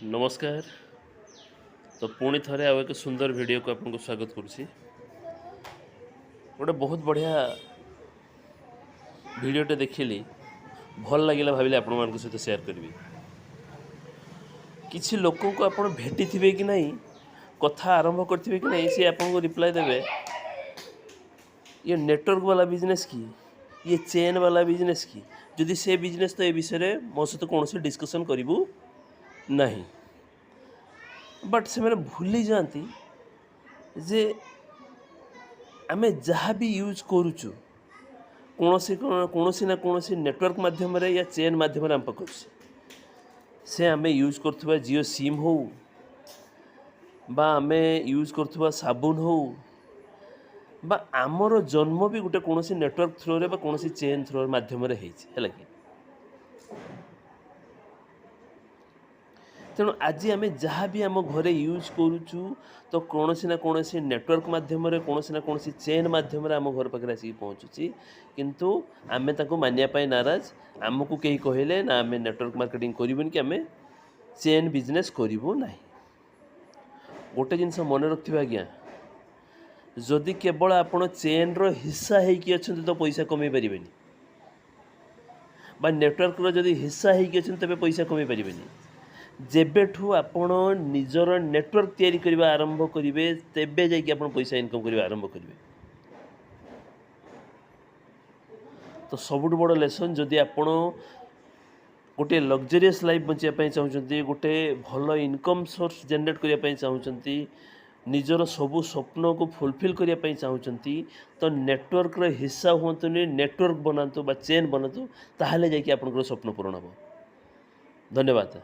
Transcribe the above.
नमस्कार। तो पुणी थे आउ एक सुंदर वीडियो को आपको स्वागत करुँची। गोटे बहुत बढ़िया वीडियोटे देखिली, भल लगे भाविले आपण मान सहित शेयर करी। किसी लोक को आप भेटी थे कि नहीं, कथा आरंभ करेंगे कि नहीं, सी आपको रिप्लाई देवे ये नेटवर्क वाला बिजनेस की, ये चेन वाला बिजनेस की। जदि से बिजनेस तो ये विषय मो सहित कौन डिस्कसन करूँ नहीं, बट से मैंने भूली जाती जे आमे जहाँ भी यूज करुचु कौन ना कौन नेटवर्क माध्यम या चेन माध्यम आम पकड़ से आमे यूज कर जियो सिम हो बा आमे यूज कर साबुन हो बा आमर जन्म भी गोटे कौन नेटवर्क थ्रो रे बा कौन चेन थ्रो माध्यम है कि। तेणु आज आम जहाँ भी आम घरे यूज करुचु तो कौन ना कौन नेटवर्क माध्यम कौन ना कौन चेन माध्यम आम घर पाखे आसिक पहुँचुची, किंतु आमे ताको मानिया नाराज। आमको कहीं कहले ना आम नेटवर्क मार्केटिंग करूँ कि आम चेन बिजनेस करूँ ना। गोटे जिनस मन रखिए आज्ञा, जदि केवल आपण चेन रो हिस्सा होइकी अच्छे तो पैसा कमे पारे, बा नेटवर्क रो जदि हिस्सा होइकी अच्छे तबे पैसा कमे पारे। जेबेठू आपण निजर नेटवर्क तैयारी करबा आरंभ करेंगे तेबे जाइए आप पैसा इनकम करबा आरंभ करेंगे। तो सबुठ बड़ लेसन, जदि आपण गोटे लग्जरीयस लाइफ बचाई चाहते, गोटे भल इनकम सोर्स जनरेट करने चाहते, निजर सबू स्वप्न को फुलफिल करने चाहते, तो नेटवर्क रो हिस्सा हूँ, नेटवर्क बनातु बा चेन बनातु, ताहले जाइए आपन स्वप्न पूरण हो। धन्यवाद।